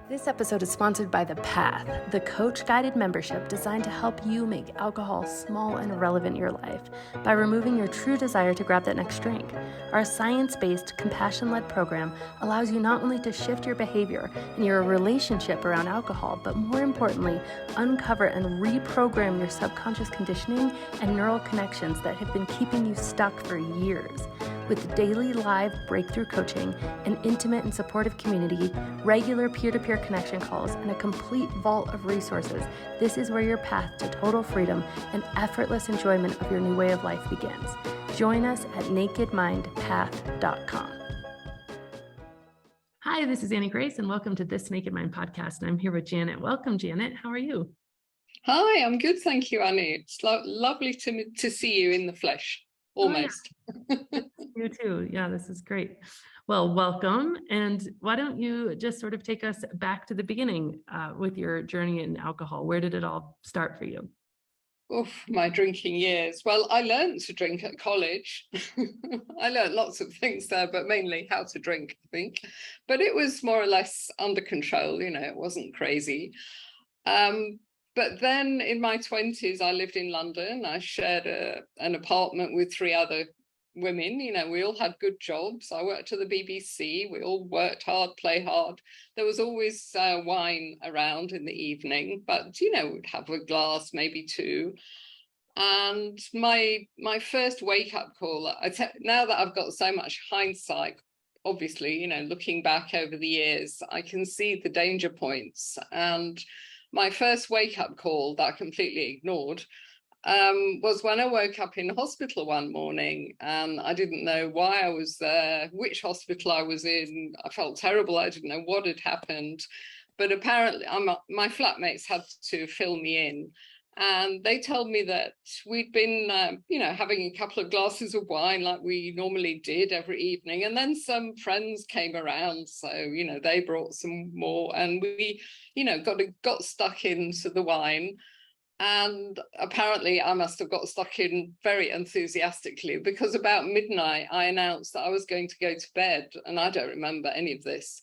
This episode is sponsored by The Path, the coach-guided membership designed to help you make alcohol small and irrelevant in your life by removing your true desire to grab that next drink. Our science-based, compassion-led program allows you not only to shift your behavior and your relationship around alcohol, but more importantly, uncover and reprogram your subconscious conditioning and neural connections that have been keeping you stuck for years. With daily live breakthrough coaching, an intimate and supportive community, regular peer-to-peer connection calls, and a complete vault of resources, this is where your path to total freedom and effortless enjoyment of your new way of life begins. Join us at nakedmindpath.com. Hi, this is Annie Grace, and welcome to This Naked Mind podcast. And I'm here with Janet. Welcome, Janet. How are you? Hi, I'm good, thank you, Annie. It's lovely to see you in the flesh, almost. Oh, yeah. You too. Yeah, this is great. Well, welcome. And why don't you just sort of take us back to the beginning with your journey in alcohol? Where did it all start for you? Oof, my drinking years. Well, I learned to drink at college. I learned lots of things there, but mainly how to drink, I think. But it was more or less under control, it wasn't crazy. But then in my 20s, I lived in London. I shared an apartment with 3 other women. We all had good jobs. I worked at the BBC. We all worked hard, play hard. There was always wine around in the evening, but we'd have a glass, maybe 2. And my first wake-up call, now that I've got so much hindsight, obviously, looking back over the years, I can see the danger points. And my first wake-up call that I completely ignored was when I woke up in hospital one morning, and I didn't know why I was there, which hospital I was in. I felt terrible. I didn't know what had happened, but apparently my flatmates had to fill me in, and they told me that we'd been having a couple of glasses of wine like we normally did every evening, and then some friends came around, so they brought some more, and we got stuck into the wine. And apparently I must have got stuck in very enthusiastically, because about midnight I announced that I was going to go to bed, and I don't remember any of this.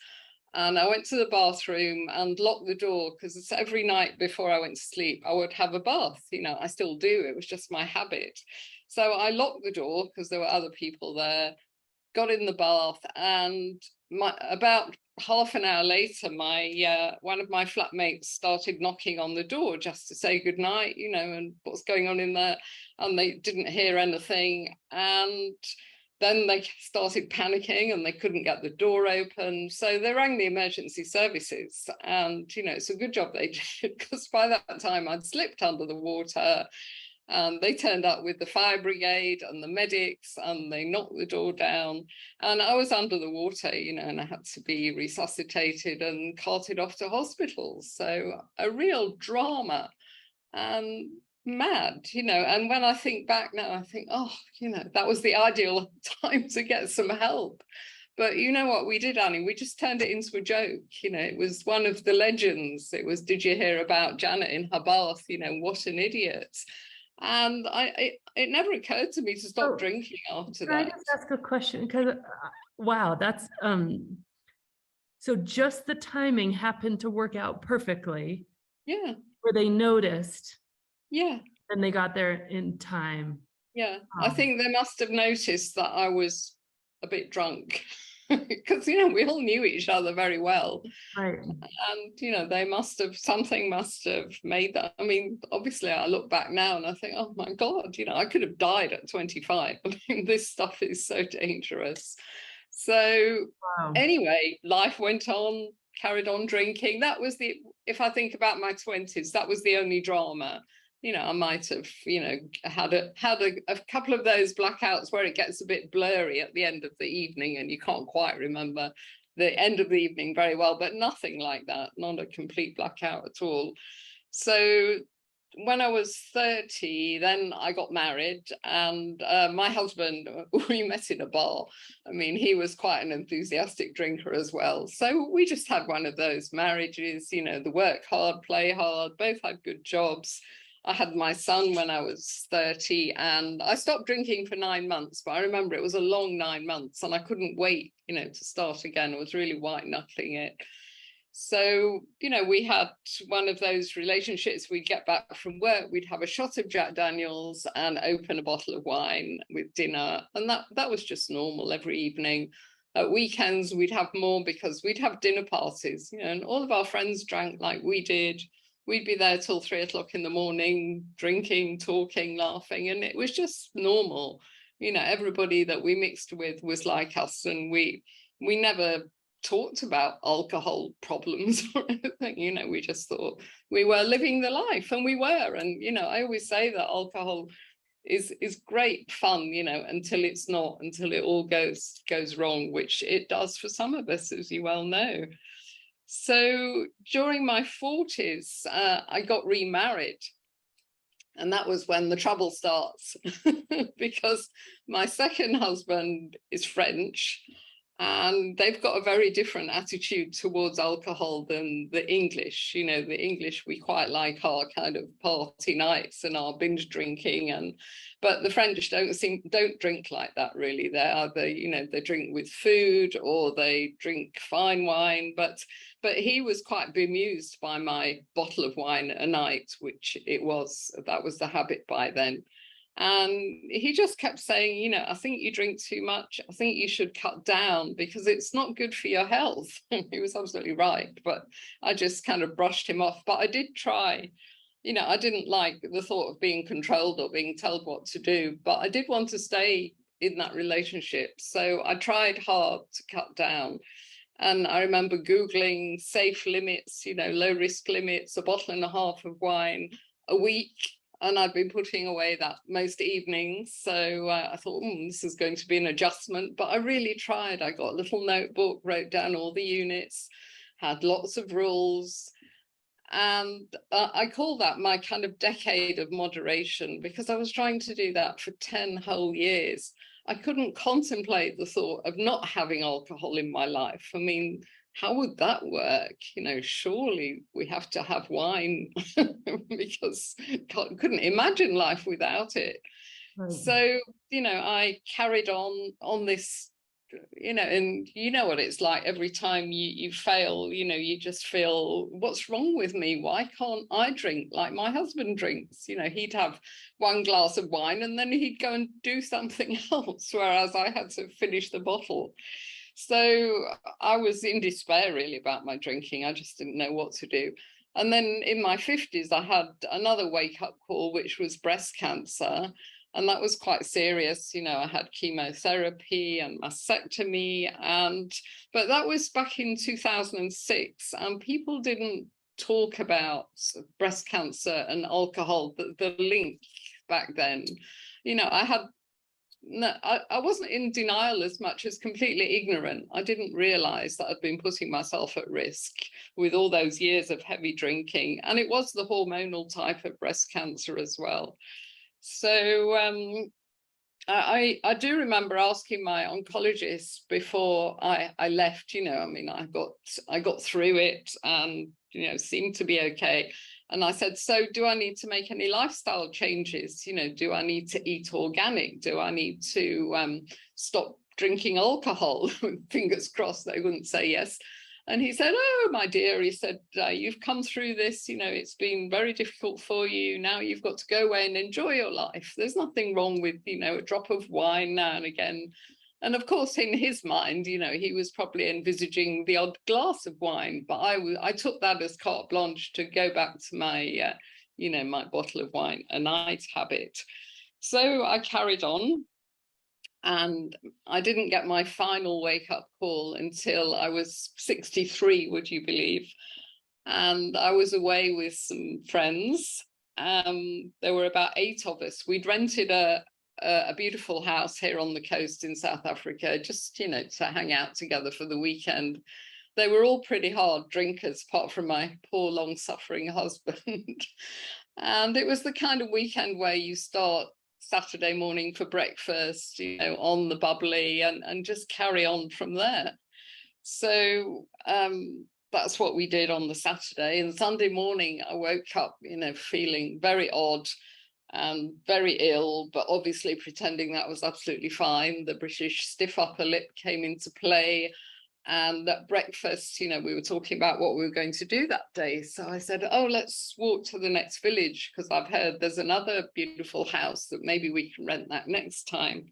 And I went to the bathroom and locked the door, because every night before I went to sleep I would have a bath. I still do. It was just my habit. So I locked the door because there were other people there, got in the bath, and about half an hour later, one of my flatmates started knocking on the door just to say goodnight, and what's going on in there, and they didn't hear anything. And then they started panicking and they couldn't get the door open, so they rang the emergency services. And it's a good job they did, because by that time I'd slipped under the water. And they turned up with the fire brigade and the medics, and they knocked the door down, and I was under the water, and I had to be resuscitated and carted off to hospital. So a real drama and mad, and when I think back now, I think, that was the ideal time to get some help. But you know what we did, Annie? We just turned it into a joke. It was one of the legends. It was, did you hear about Janet in her bath? What an idiot. And it never occurred to me to stop drinking after that. I just ask a question, because wow, that's so just the timing happened to work out perfectly. Yeah. Where they noticed. Yeah. And they got there in time. Yeah. I think they must have noticed that I was a bit drunk, because we all knew each other very well, right? And something must have made that. I mean, obviously I look back now and I think, oh my God, I could have died at 25. I mean, this stuff is so dangerous. So Anyway, life went on, carried on drinking. That was if I think about my 20s, that was the only drama. I might have, had a couple of those blackouts where it gets a bit blurry at the end of the evening and you can't quite remember the end of the evening very well, but nothing like that, not a complete blackout at all. So when I was 30, then I got married, and my husband, we met in a bar. I mean, he was quite an enthusiastic drinker as well. So we just had one of those marriages, the work hard, play hard, both had good jobs. I had my son when I was 30, and I stopped drinking for 9 months, but I remember it was a long 9 months and I couldn't wait, to start again. I was really white knuckling it. So, we had one of those relationships. We'd get back from work, we'd have a shot of Jack Daniels and open a bottle of wine with dinner. And that was just normal every evening. At weekends, we'd have more because we'd have dinner parties, and all of our friends drank like we did. We'd be there till 3 o'clock in the morning, drinking, talking, laughing, and it was just normal. Everybody that we mixed with was like us, and we never talked about alcohol problems or anything. We just thought we were living the life, and we were. And I always say that alcohol is great fun, until it's not, until it all goes wrong, which it does for some of us, as you well know. So during my 40s, I got remarried. And that was when the trouble starts, because my second husband is French, and they've got a very different attitude towards alcohol than the English. The English, we quite like our kind of party nights and our binge drinking, but the French don't drink like that really. They're either, they drink with food or they drink fine wine. But he was quite bemused by my bottle of wine a night, which that was the habit by then. And he just kept saying, I think you drink too much. I think you should cut down because it's not good for your health. He was absolutely right, but I just kind of brushed him off. But I did try. I didn't like the thought of being controlled or being told what to do, but I did want to stay in that relationship. So I tried hard to cut down. And I remember Googling safe limits, low risk limits, a bottle and a half of wine a week. And I'd been putting away that most evenings. So I thought, this is going to be an adjustment. But I really tried. I got a little notebook, wrote down all the units, had lots of rules. And I call that my kind of decade of moderation, because I was trying to do that for 10 whole years. I couldn't contemplate the thought of not having alcohol in my life. I mean, how would that work? Surely we have to have wine because I couldn't imagine life without it. Right. So, I carried on this, and what it's like every time you fail, you just feel, what's wrong with me? Why can't I drink like my husband drinks? He'd have one glass of wine and then he'd go and do something else, whereas I had to finish the bottle. So I was in despair really about my drinking. I just didn't know what to do. And then in my 50s, I had another wake-up call, which was breast cancer. And that was quite serious. I had chemotherapy and mastectomy. But that was back in 2006. And people didn't talk about breast cancer and alcohol, the link back then. I wasn't in denial as much as completely ignorant. I didn't realize that I'd been putting myself at risk with all those years of heavy drinking. And it was the hormonal type of breast cancer as well. So I do remember asking my oncologist before I left, I got through it and, seemed to be okay. And I said, so do I need to make any lifestyle changes? Do I need to eat organic? Do I need to stop drinking alcohol? Fingers crossed they wouldn't say yes. And he said, oh, my dear, he said, you've come through this, it's been very difficult for you. Now you've got to go away and enjoy your life. There's nothing wrong with, a drop of wine now and again. And of course, in his mind, he was probably envisaging the odd glass of wine, but I took that as carte blanche to go back to my, my bottle of wine a night habit. So I carried on. And I didn't get my final wake-up call until I was 63, would you believe? And I was away with some friends. There were about 8 of us. We'd rented a beautiful house here on the coast in South Africa, just, to hang out together for the weekend. They were all pretty hard drinkers, apart from my poor long-suffering husband. And it was the kind of weekend where you start Saturday morning for breakfast, on the bubbly and just carry on from there. So that's what we did on the Saturday. And Sunday morning, I woke up, feeling very odd and very ill, but obviously pretending that was absolutely fine. The British stiff upper lip came into play. And at breakfast, you know, we were talking about what we were going to do that day. So I said, oh, let's walk to the next village, because I've heard there's another beautiful house that maybe we can rent that next time.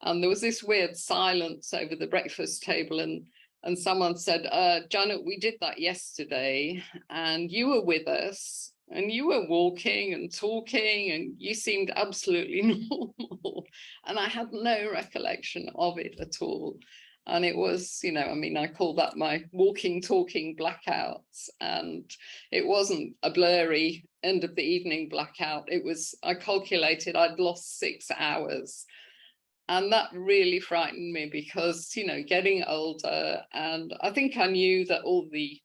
And there was this weird silence over the breakfast table, and someone said, Janet, we did that yesterday, and you were with us, and you were walking and talking, and you seemed absolutely normal. And I had no recollection of it at all. And it was, you know, I mean, I call that my walking, talking blackouts. And it wasn't a blurry end of the evening blackout. It was, I calculated I'd lost 6 hours. And that really frightened me because, you know, getting older, and I think I knew that all the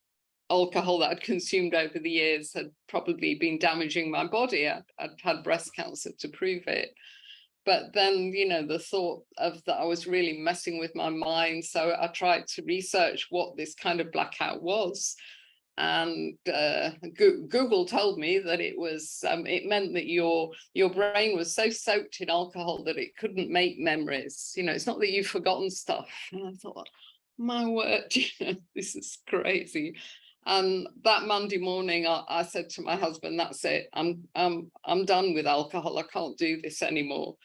alcohol that I'd consumed over the years had probably been damaging my body. I'd had breast cancer to prove it. But then, you know, the thought of that I was really messing with my mind. So I tried to research what this kind of blackout was. And Google told me that it was, it meant that your brain was so soaked in alcohol that it couldn't make memories. You know, it's not that you've forgotten stuff. And I thought, my word, you know, this is crazy. And that Monday morning, I said to my husband, that's it. I'm done with alcohol. I can't do this anymore.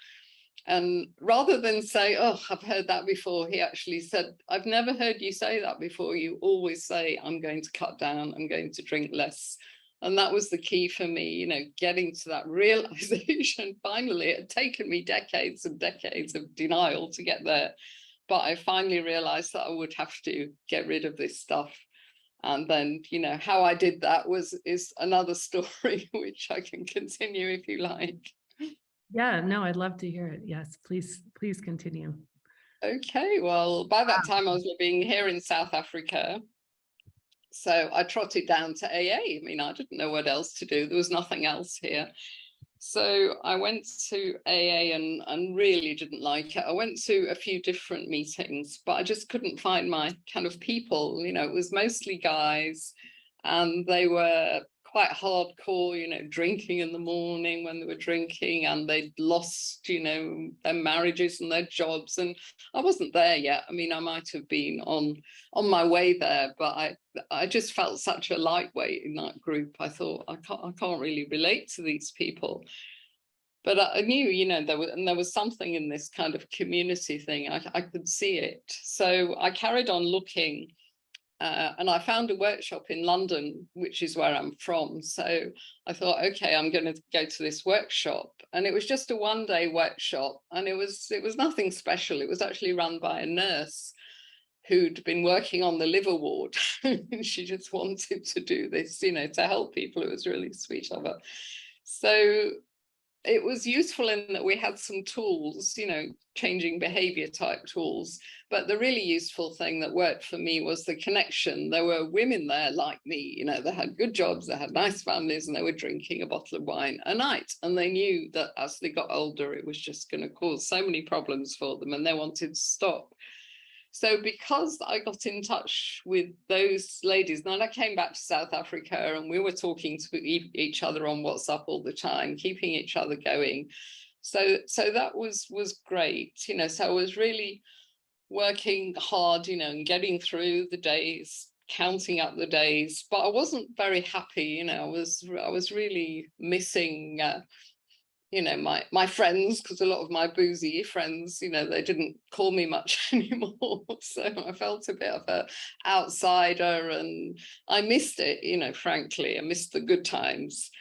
And rather than say, oh, I've heard that before, he actually said, I've never heard you say that before. You always say, I'm going to cut down, I'm going to drink less. And that was the key for me, you know, getting to that realization. Finally, it had taken me decades and decades of denial to get there. But I finally realized that I would have to get rid of this stuff. And then, you know, how I did that is another story, which I can continue if you like. Yeah, no, I'd love to hear it. Yes, please continue. Okay, well, by that time I was living here in South Africa. So I trotted down to AA. I mean, I didn't know what else to do. There was nothing else here. So I went to AA and really didn't like it. I went to a few different meetings, but I just couldn't find my kind of people. You know, it was mostly guys, and they were quite hardcore, you know, drinking in the morning when they were drinking, and they'd lost, you know, their marriages and their jobs. And I wasn't there yet. I mean, I might have been on my way there, but I just felt such a lightweight in that group. I thought, I can't really relate to these people. But I knew, you know, there was something in this kind of community thing. I could see it. So I carried on looking. And I found a workshop in London, which is where I'm from. So I thought, okay, I'm going to go to this workshop. And it was just a one-day workshop. And it was nothing special. It was actually run by a nurse who'd been working on the liver ward. She just wanted to do this, you know, to help people. It was really sweet of her. So it was useful in that we had some tools, you know, changing behavior type tools. But the really useful thing that worked for me was the connection. There were women there like me, you know, they had good jobs, they had nice families, and they were drinking a bottle of wine a night. And they knew that as they got older, it was just going to cause so many problems for them, and they wanted to stop. So because I got in touch with those ladies, then I came back to South Africa, and we were talking to each other on WhatsApp all the time, keeping each other going. So that was great, you know. So I was really working hard, you know, and getting through the days, counting up the days, but I wasn't very happy, you know. I was really missing you know, my friends, because a lot of my boozy friends, you know, they didn't call me much anymore. So I felt a bit of an outsider, and I missed it, you know, frankly. I missed the good times.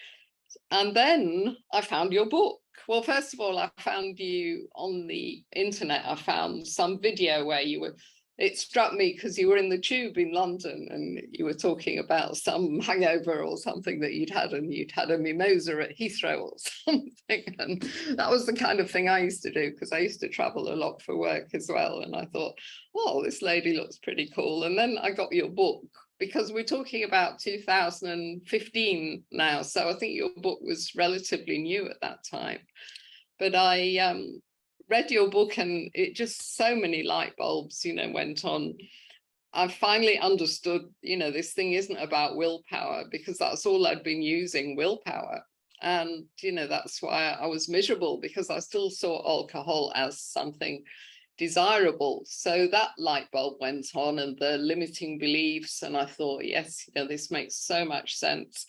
And then I found your book. Well, first of all, I found you on the internet. I found some video where you were, it struck me because you were in the tube in London, and you were talking about some hangover or something that you'd had, and you'd had a mimosa at Heathrow or something. And that was the kind of thing I used to do, because I used to travel a lot for work as well. And I thought, oh, this lady looks pretty cool. And then I got your book, because we're talking about 2015 now. So I think your book was relatively new at that time. But I read your book, and it just, so many light bulbs, you know, went on. I finally understood, you know, this thing isn't about willpower, because that's all I'd been using, willpower. And, you know, that's why I was miserable, because I still saw alcohol as something desirable. So that light bulb went on, and the limiting beliefs, and I thought, yes, this makes so much sense.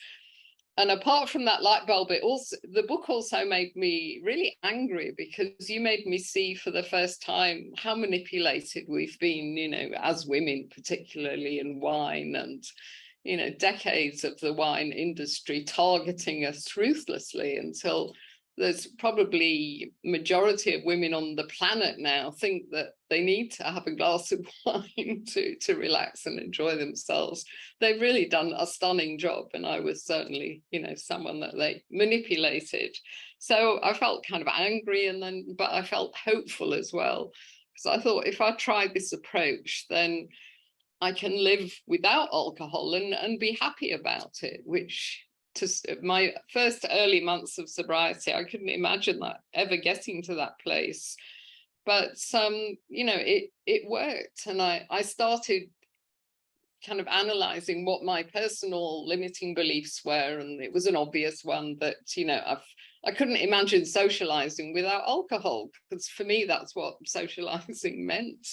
And apart from that light bulb, the book also made me really angry, because you made me see for the first time how manipulated we've been, as women, particularly in wine, and decades of the wine industry targeting us ruthlessly, until there's probably majority of women on the planet now think that they need to have a glass of wine to relax and enjoy themselves. They've really done a stunning job, and I was certainly, someone that they manipulated. So I felt kind of angry, but I felt hopeful as well, because I thought, if I try this approach, then I can live without alcohol and be happy about it, which, to my first early months of sobriety, I couldn't imagine that ever getting to that place. But it worked, and I started kind of analyzing what my personal limiting beliefs were, and it was an obvious one that I couldn't imagine socializing without alcohol, because for me that's what socializing meant.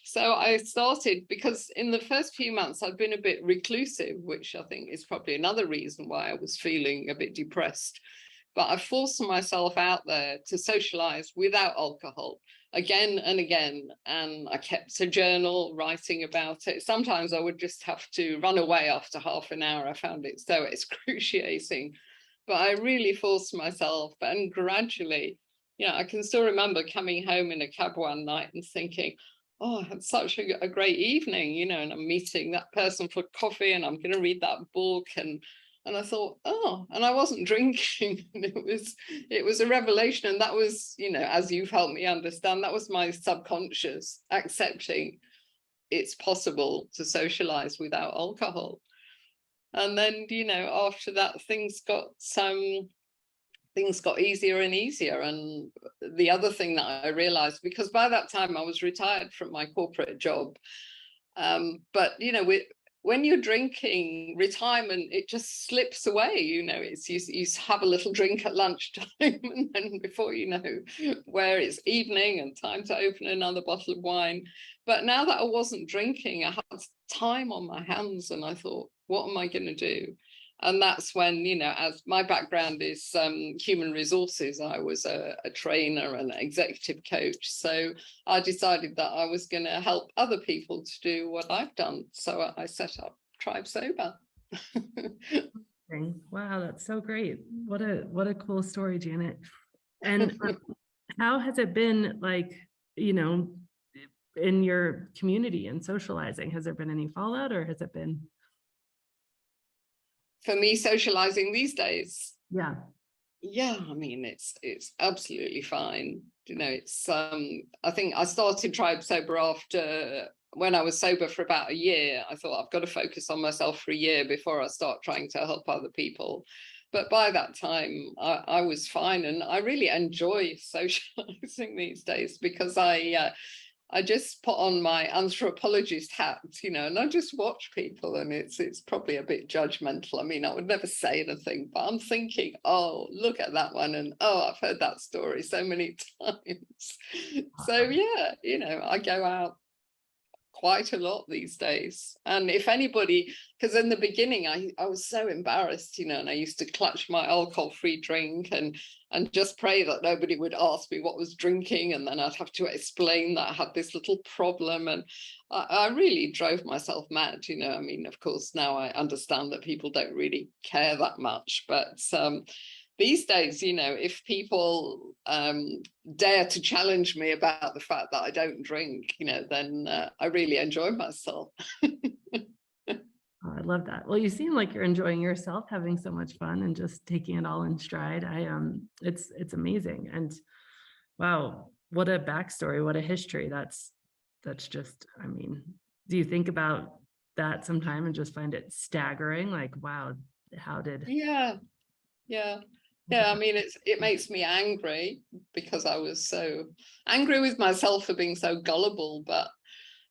So I started, because in the first few months I'd been a bit reclusive, which I think is probably another reason why I was feeling a bit depressed. But I forced myself out there to socialize without alcohol again and again. And I kept a journal writing about it. Sometimes I would just have to run away after half an hour. I found it so excruciating. But I really forced myself, and gradually, I can still remember coming home in a cab one night and thinking, oh, I had such a great evening, and I'm meeting that person for coffee, and I'm going to read that book. And I thought, oh, and I wasn't drinking. And it was a revelation. And that was, as you've helped me understand, that was my subconscious accepting it's possible to socialize without alcohol. And then, after that, things got easier and easier. And the other thing that I realized, because by that time I was retired from my corporate job, but when you're drinking, retirement, it just slips away. It's you have a little drink at lunchtime, and then before you know where it's evening and time to open another bottle of wine. But now that I wasn't drinking, I had time on my hands, and I thought, what am I going to do? And that's when, as my background is human resources, I was a trainer and an executive coach. So I decided that I was going to help other people to do what I've done. So I set up Tribe Sober. Wow, that's so great. What a cool story, Janet. And how has it been, like, in your community and socializing? Has there been any fallout, or has it been? For me, socializing these days, yeah, I mean, it's absolutely fine. It's I think I started Tribe Sober after, when I was sober for about a year. I thought, I've got to focus on myself for a year before I start trying to help other people. But by that time, I was fine, and I really enjoy socializing these days, because I just put on my anthropologist hat, and I just watch people, and it's probably a bit judgmental. I mean, I would never say anything, but I'm thinking, oh, look at that one, and oh, I've heard that story so many times. So yeah, I go out quite a lot these days. And if anybody, because in the beginning I was so embarrassed, and I used to clutch my alcohol-free drink and just pray that nobody would ask me what was drinking, and then I'd have to explain that I had this little problem, and I really drove myself mad. I mean, of course now I understand that people don't really care that much, but these days, if people dare to challenge me about the fact that I don't drink, then I really enjoy myself. Oh, I love that. Well, you seem like you're enjoying yourself, having so much fun, and just taking it all in stride. It's amazing. And wow, what a backstory, what a history. That's just, I mean, do you think about that sometime and just find it staggering? Like, wow, how did? Yeah. I mean, it makes me angry, because I was so angry with myself for being so gullible. But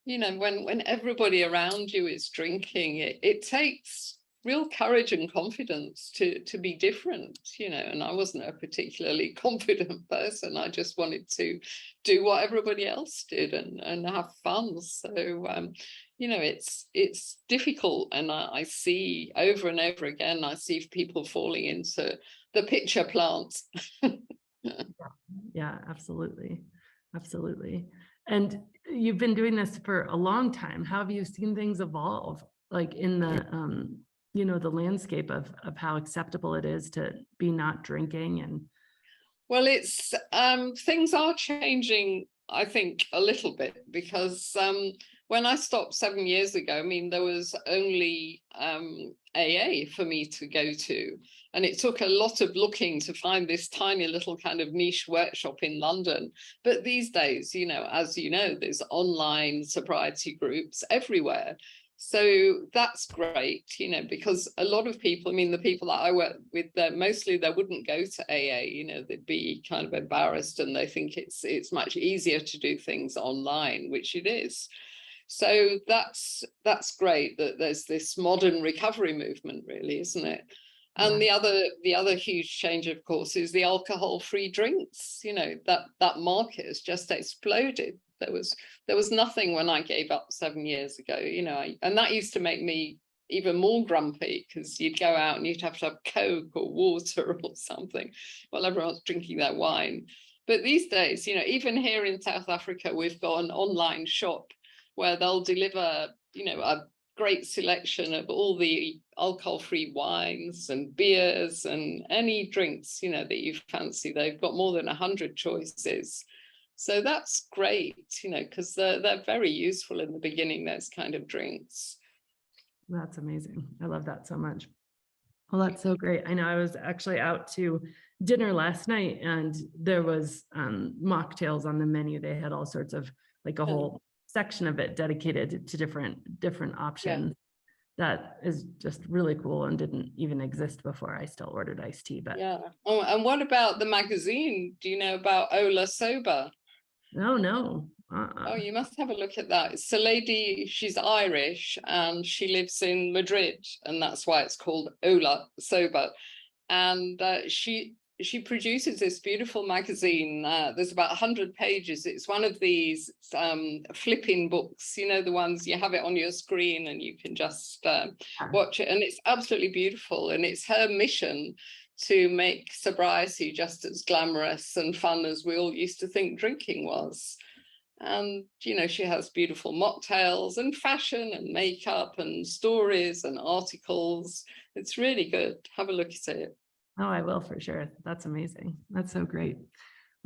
when everybody around you is drinking, it takes real courage and confidence to be different, you know, and I wasn't a particularly confident person. I just wanted to do what everybody else did and have fun. So you know, it's difficult, and I see over and over again, I see people falling into the pitcher plant. Yeah, absolutely. Absolutely. And you've been doing this for a long time. How have you seen things evolve, like in the you know, the landscape of how acceptable it is to be not drinking? And Well, it's things are changing, I think, a little bit, because when I stopped 7 years ago, I mean, there was only AA for me to go to. And it took a lot of looking to find this tiny little kind of niche workshop in London. But these days, you know, as you know, there's online sobriety groups everywhere. So that's great, you know, because a lot of people, I mean, the people that I work with, mostly they wouldn't go to AA, you know, they'd be kind of embarrassed, and they think it's much easier to do things online, which it is. So that's great that there's this modern recovery movement, really, isn't it? And the other huge change, of course, is the alcohol-free drinks. You know, that market has just exploded. There was nothing when I gave up 7 years ago, you know, and that used to make me even more grumpy, because you'd go out and you'd have to have Coke or water or something while everyone's drinking their wine. But these days, you know, even here in South Africa, we've got an online shop where they'll deliver, you know, a great selection of all the alcohol-free wines and beers and any drinks, you know, that you fancy. They've got more than 100 choices. So that's great, you know, because they're very useful in the beginning, those kind of drinks. that's amazing. I love that so much. Well, that's so great. I know I was actually out to dinner last night, and there was mocktails on the menu. They had all sorts of, like, a whole section of it dedicated to different options. That is just really cool and didn't even exist before. I still ordered iced tea, but Oh, and what about the magazine? Do you know about Ola Sober? no. Oh, you must have a look at that. It's a lady, she's Irish, and she lives in Madrid, and that's why it's called Ola Sober. And she produces this beautiful magazine. There's about 100 pages. It's one of these flipping books, you know, the ones you have it on your screen and you can just watch it. And it's absolutely beautiful. And it's her mission to make sobriety just as glamorous and fun as we all used to think drinking was. And, you know, she has beautiful mocktails and fashion and makeup and stories and articles. It's really good. Have a look at it. Oh, I will, for sure. That's amazing. That's so great.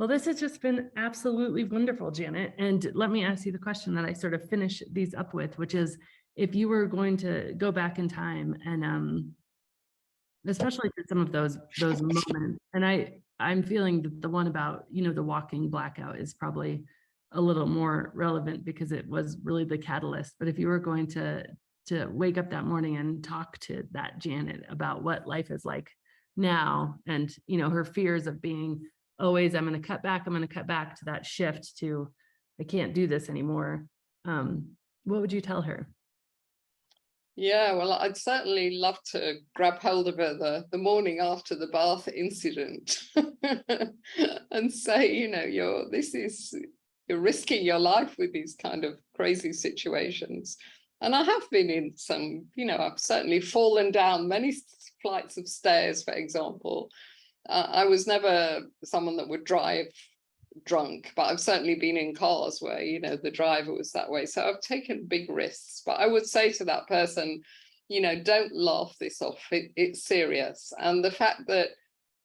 Well, this has just been absolutely wonderful, Janet. And let me ask you the question that I sort of finish these up with, which is, if you were going to go back in time, and especially for some of those moments, and I'm feeling that the one about, you know, the walking blackout is probably a little more relevant because it was really the catalyst. But if you were going to wake up that morning and talk to that Janet about what life is like now, and, you know, her fears of being always, I'm going to cut back, to that shift to, I can't do this anymore, what would you tell her? Yeah, well, I'd certainly love to grab hold of her the morning after the bath incident and say, you know, you're risking your life with these kind of crazy situations. And I have been in some, you know, I've certainly fallen down many flights of stairs, for example. I was never someone that would drive drunk, but I've certainly been in cars where, you know, the driver was that way. So I've taken big risks. But I would say to that person, you know, don't laugh this off. It's serious. And the fact that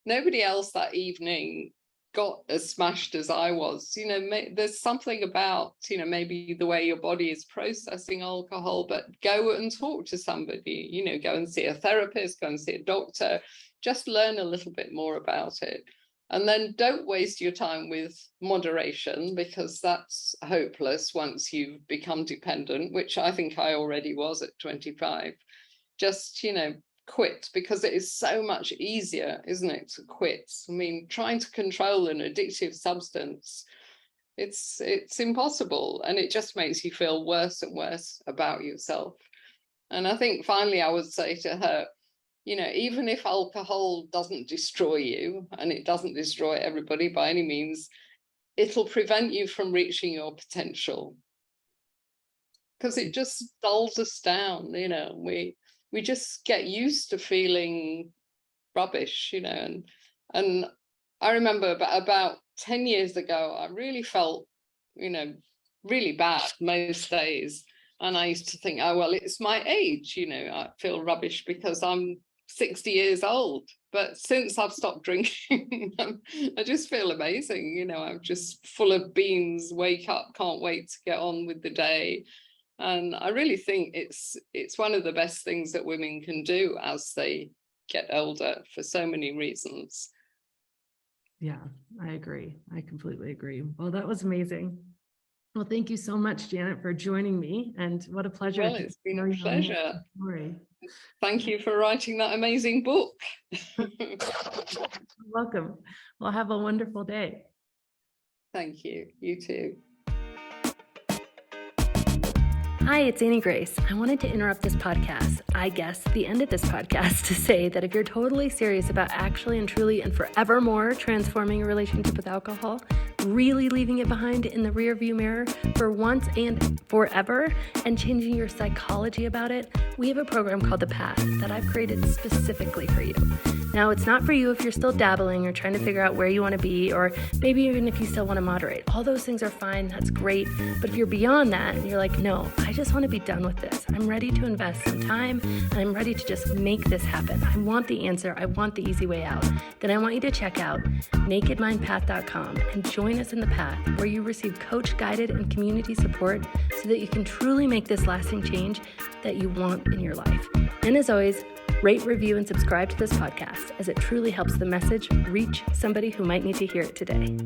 nobody else that evening got as smashed as I was, you know, there's something about, you know, maybe the way your body is processing alcohol, but go and talk to somebody, you know, go and see a therapist, go and see a doctor, just learn a little bit more about it. And then don't waste your time with moderation, because that's hopeless once you've become dependent, which I think I already was at 25. Just, you know, quit, because it is so much easier, isn't it, to quit? I mean, trying to control an addictive substance, it's impossible, and it just makes you feel worse and worse about yourself. And I think finally I would say to her, you know, even if alcohol doesn't destroy you, and it doesn't destroy everybody by any means, it'll prevent you from reaching your potential, because it just dulls us down. You know, we just get used to feeling rubbish, you know. And I remember about 10 years ago, I really felt, you know, really bad most days. And I used to think, oh, well, it's my age, you know, I feel rubbish because I'm 60 years old. But since I've stopped drinking, I just feel amazing. You know, I'm just full of beans, wake up, can't wait to get on with the day. And I really think it's one of the best things that women can do as they get older, for so many reasons. Yeah, I agree. I completely agree. Well, that was amazing. Well, thank you so much, Janet, for joining me. And what a pleasure. Well, it's been a pleasure. Story. Thank you for writing that amazing book. You're welcome. Well, have a wonderful day. Thank you. You too. Hi, it's Annie Grace. I wanted to interrupt this podcast, I guess the end of this podcast, to say that if you're totally serious about actually and truly and forevermore transforming your relationship with alcohol, really leaving it behind in the rearview mirror for once and forever, and changing your psychology about it, we have a program called The Path that I've created specifically for you. Now, it's not for you if you're still dabbling or trying to figure out where you want to be, or maybe even if you still want to moderate. All those things are fine. That's great. But if you're beyond that and you're like, no, I just want to be done with this. I'm ready to invest some time and I'm ready to just make this happen. I want the answer. I want the easy way out. Then I want you to check out nakedmindpath.com and join us in the path, where you receive coach guided and community support so that you can truly make this lasting change that you want in your life. And as always, rate, review, and subscribe to this podcast, as it truly helps the message reach somebody who might need to hear it today.